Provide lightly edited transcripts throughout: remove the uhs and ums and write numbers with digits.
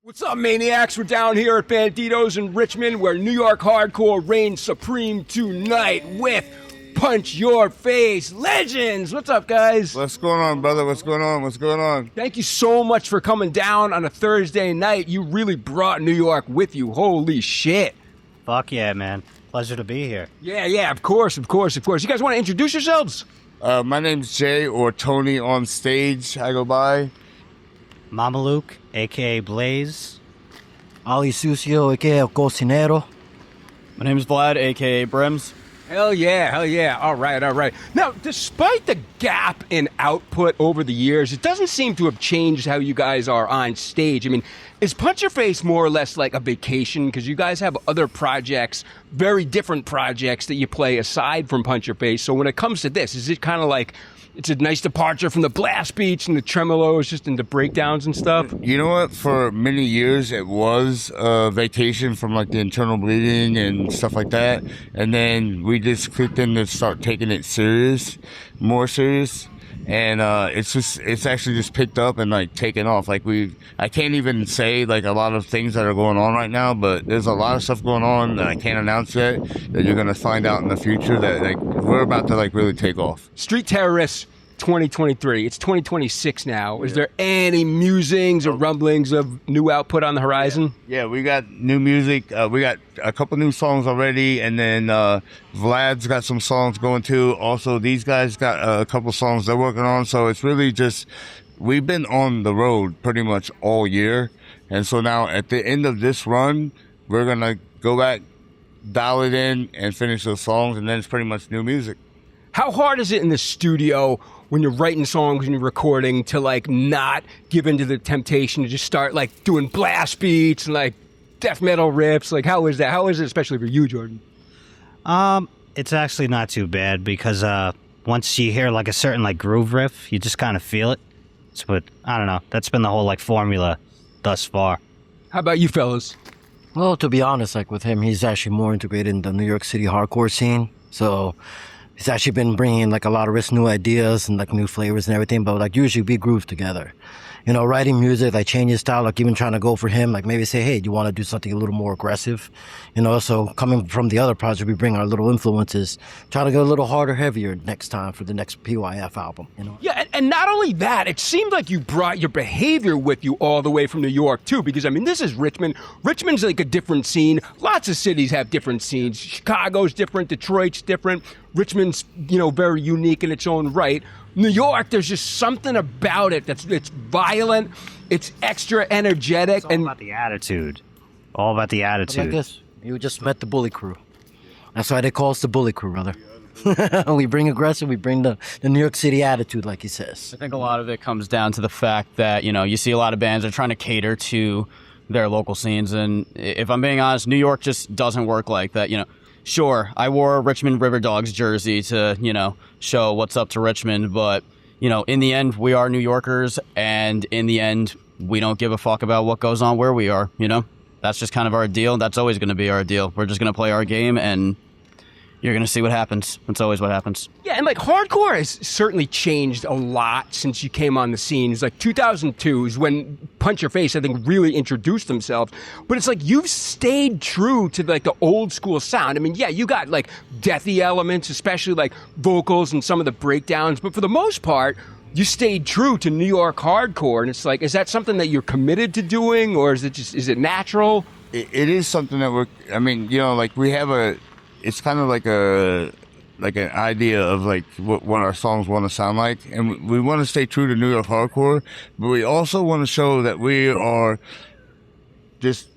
What's up, maniacs? We're down here at Bandito's in Richmond, where New York hardcore reigns supreme tonight with Punch Your Face Legends. What's up, guys? What's going on, brother? What's going on? What's going on? Thank you so much for coming down on a Thursday night. You really brought New York with you. Holy shit. Fuck yeah, man. Pleasure to be here. Yeah, of course. You guys want to introduce yourselves? My name's Jay, or Tony on stage, I go by. Mamaluke, a.k.a. Blaze. Oli Sucio, a.k.a. El Cocinero. My name is Vlad, a.k.a. Brims. Hell yeah. All right. Now, despite the gap in output over the years, it doesn't seem to have changed how you guys are on stage. I mean, is Punch Your Face more or less like a vacation? Because you guys have other projects, very different projects that you play aside from Punch Your Face. So when it comes to this, is it kind of like it's a nice departure from the blast beats and the tremolos just into breakdowns and stuff? You know what? For many years, it was a vacation from like the internal bleeding and stuff like that. And then we just clicked in to start taking it more serious. And it's actually just picked up and like taken off. Like I can't even say like a lot of things that are going on right now, but there's a lot of stuff going on that I can't announce yet that you're gonna find out in the future that like we're about to like really take off. Street Terrorists 2023. It's 2026 now. Is there any musings or rumblings of new output on the horizon? Yeah, we got new music. We got a couple new songs already, and then Vlad's got some songs going too. Also, these guys got a couple songs they're working on. So it's really just, we've been on the road pretty much all year. And so now at the end of this run, we're going to go back, dial it in, and finish those songs, and then it's pretty much new music. How hard is it in the studio when you're writing songs and you're recording to like not give into the temptation to just start like doing blast beats and like death metal riffs? Like how is that? How is it especially for you, Jordan? It's actually not too bad because once you hear like a certain like groove riff, you just kind of feel it. But I don't know. That's been the whole like formula thus far. How about you fellas? Well, to be honest, like with him, he's actually more integrated in the New York City hardcore scene. So he's actually been bringing like a lot of new ideas and like new flavors and everything. But like usually we groove together. You know, writing music, like changing style, like even trying to go for him, like maybe say, hey, do you want to do something a little more aggressive? You know, so coming from the other project, we bring our little influences, try to go a little harder, heavier next time for the next PYF album, you know? Yeah, and not only that, it seemed like you brought your behavior with you all the way from New York, too, because, I mean, this is Richmond. Richmond's like a different scene. Lots of cities have different scenes. Chicago's different. Detroit's different. Richmond's, you know, very unique in its own right. New York, there's just something about it it's violent, it's extra energetic. It's all about the attitude. All about the attitude. Like this, you just met the Bully Crew. That's why they call us the Bully Crew, brother. We bring aggression, we bring the New York City attitude, like he says. I think a lot of it comes down to the fact that, you know, you see a lot of bands are trying to cater to their local scenes. And if I'm being honest, New York just doesn't work like that, you know. Sure, I wore a Richmond River Dogs jersey to, you know, show what's up to Richmond. But, you know, in the end, we are New Yorkers. And in the end, we don't give a fuck about what goes on where we are, you know? That's just kind of our deal. That's always going to be our deal. We're just going to play our game and you're going to see what happens. That's always what happens. Yeah, and like hardcore has certainly changed a lot since you came on the scene. It's like 2002 is when Punch Your Face, I think, really introduced themselves. But it's like you've stayed true to like the old school sound. I mean, yeah, you got like deathy elements, especially like vocals and some of the breakdowns. But for the most part, you stayed true to New York hardcore. And it's like, is that something that you're committed to doing, or is it natural? It is something that you know, like we have it's kind of like an idea of like what our songs want to sound like, and we want to stay true to New York hardcore, but we also want to show that we are just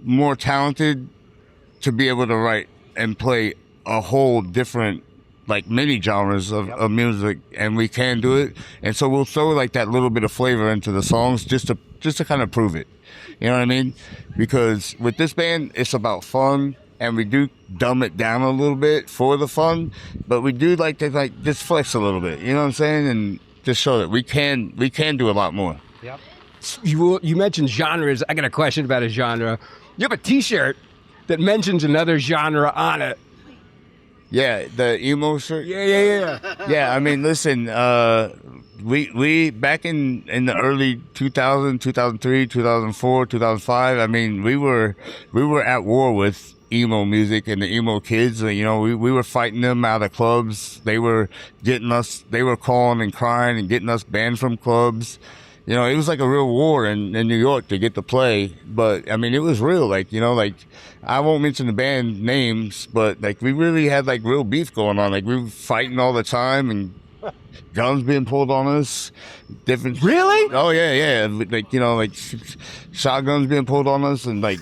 more talented to be able to write and play a whole different like many genres of music, and we can do it. And so we'll throw like that little bit of flavor into the songs just to kind of prove it. You know what I mean? Because with this band, it's about fun. And we do dumb it down a little bit for the fun, but we do like to like just flex a little bit. You know what I'm saying? And just show that we can do a lot more. Yep. You mentioned genres. I got a question about a genre. You have a T-shirt that mentions another genre on it. Yeah, the emo shirt. Yeah. Yeah, I mean, listen, we back in the early 2000, 2003, 2004, 2005. I mean, we were at war with emo music and the emo kids. You know, we were fighting them out of clubs. They were calling and crying and getting us banned from clubs. You know, it was like a real war in New York to get to play. But I mean, it was real. Like, you know, like I won't mention the band names, but like we really had like real beef going on. Like we were fighting all the time and guns being pulled on us. Really? Oh yeah. Like, you know, like shotguns being pulled on us and like,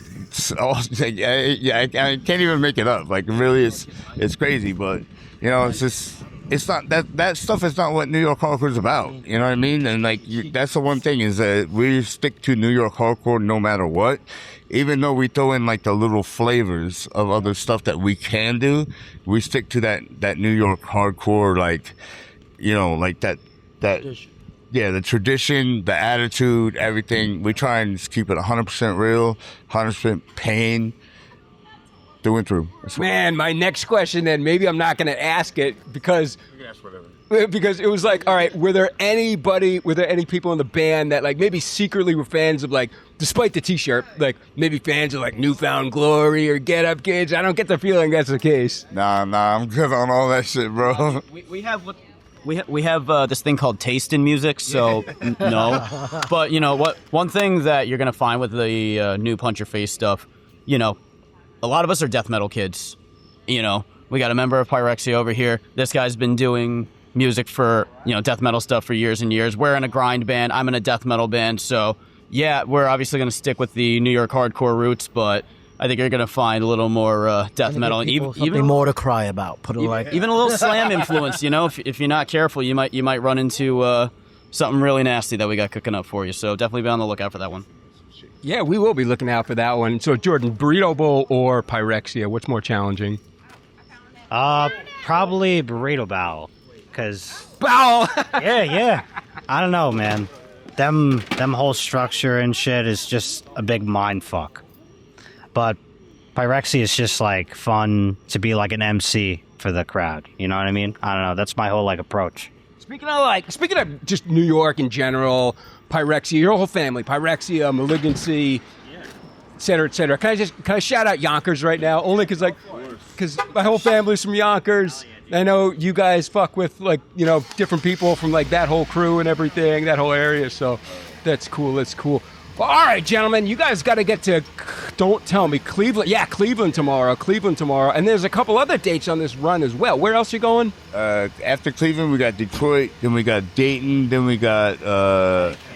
I can't even make it up. Like really, it's crazy. But you know, it's just. It's not that stuff is not what New York hardcore is about. You know what I mean? And like that's the one thing is that we stick to New York hardcore no matter what. Even though we throw in like the little flavors of other stuff that we can do, we stick to that New York hardcore, like, you know, like that yeah, the tradition, the attitude, everything. We try and just keep it 100% real, 100% pain. Through and through. Man, my next question then, maybe I'm not going to ask it because it was like, all right, were there any people in the band that like maybe secretly were fans of like, despite the t-shirt, like maybe fans of like Newfound Glory or Get Up Kids? I don't get the feeling that's the case. Nah, I'm good on all that shit, bro. We have this thing called taste in music, so no. But you know what? One thing that you're gonna find with the new Punch Your Face stuff, you know, a lot of us are death metal kids. You know, we got a member of Pyrexia over here. This guy's been doing music for, you know, death metal stuff for years and years. We're in a grind band. I'm in a death metal band. So, yeah, we're obviously going to stick with the New York hardcore roots, but I think you're going to find a little more death metal. And even more to cry about. Put it like even a little slam influence, you know. If you're not careful, you might run into something really nasty that we got cooking up for you. So definitely be on the lookout for that one. Yeah, we will be looking out for that one. So, Jordan, Burrito Bowl or Pyrexia, what's more challenging? Probably Burrito Bowl, because Bowl. yeah. I don't know, man. Them whole structure and shit is just a big mind fuck. But Pyrexia is just like fun to be like an MC for the crowd. You know what I mean? I don't know. That's my whole like approach. Speaking of just New York in general, Pyrexia, your whole family, Pyrexia, Malignancy, et cetera, et cetera. Can I shout out Yonkers right now? Only because my whole family's from Yonkers. I know you guys fuck with like, you know, different people from like that whole crew and everything, that whole area. So that's cool. That's cool. Well, all right, gentlemen, you guys got to get to, don't tell me, Cleveland. Yeah, Cleveland tomorrow. And there's a couple other dates on this run as well. Where else you going? After Cleveland, we got Detroit, then we got Dayton, then we got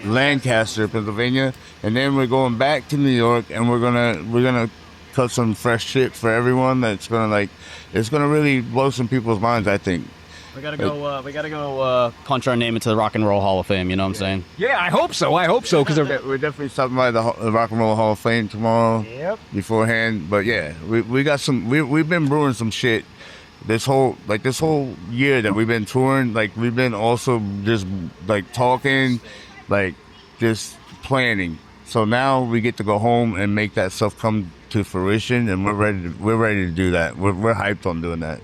Lancaster, Pennsylvania, and then we're going back to New York, and we're gonna cut some fresh shit for everyone. It's gonna really blow some people's minds, I think. We gotta go punch our name into the Rock and Roll Hall of Fame. You know what I'm saying? Yeah, I hope so. Because we're definitely stopping by the Rock and Roll Hall of Fame tomorrow. Yep. Beforehand, but yeah, we got some. We've been brewing some shit. This whole year that we've been touring, like we've been also just like talking, like just planning. So now we get to go home and make that stuff come to fruition, and we're ready to do that. We're hyped on doing that.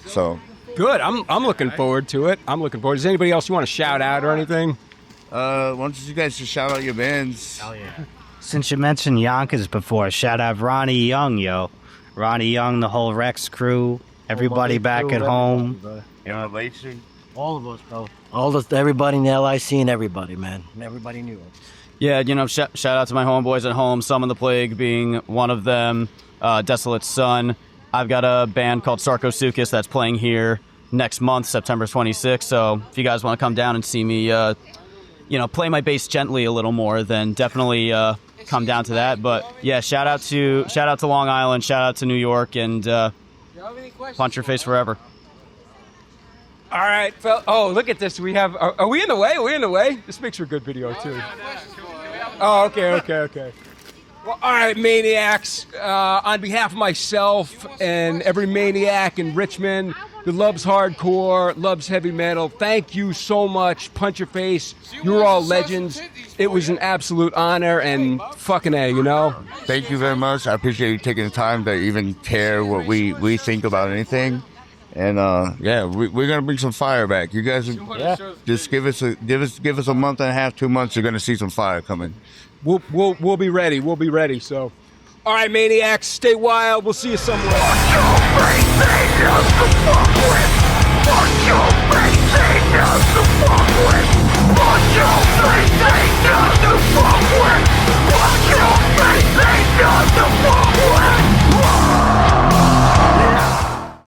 So. Good. I'm looking forward to it. Does anybody else you want to shout out or anything? Why don't you guys just shout out your bands? Hell yeah. Since you mentioned Yonkers before, shout out Ronnie Young, yo. Ronnie Young, the whole Rex crew, everybody back at home. All of us, bro. Everybody in the LIC and everybody, man. And everybody in New York. Yeah, you know, shout out to my homeboys at home, Summon the Plague being one of them, Desolate Sun. I've got a band called Sarcosuchus that's playing here next month, September 26th. So if you guys want to come down and see me, play my bass gently a little more, then definitely come down to that. But yeah, shout out to Long Island, shout out to New York, and Punch Your Face forever. All right, oh, look at this. We have. Are we in the way? This makes for a good video too. Oh, okay. Well, all right, Maniacs. On behalf of myself and every Maniac in Richmond who loves hardcore, loves heavy metal, thank you so much. Punch Your Face. You're all legends. It was an absolute honor and fucking A, you know? Thank you very much. I appreciate you taking the time to even care what we think about anything. And yeah, we're gonna bring some fire back. You guys, just give us a month and a half, 2 months. You're gonna see some fire coming. We'll be ready. We'll be ready. So, all right, maniacs, stay wild. We'll see you somewhere. Punch your face,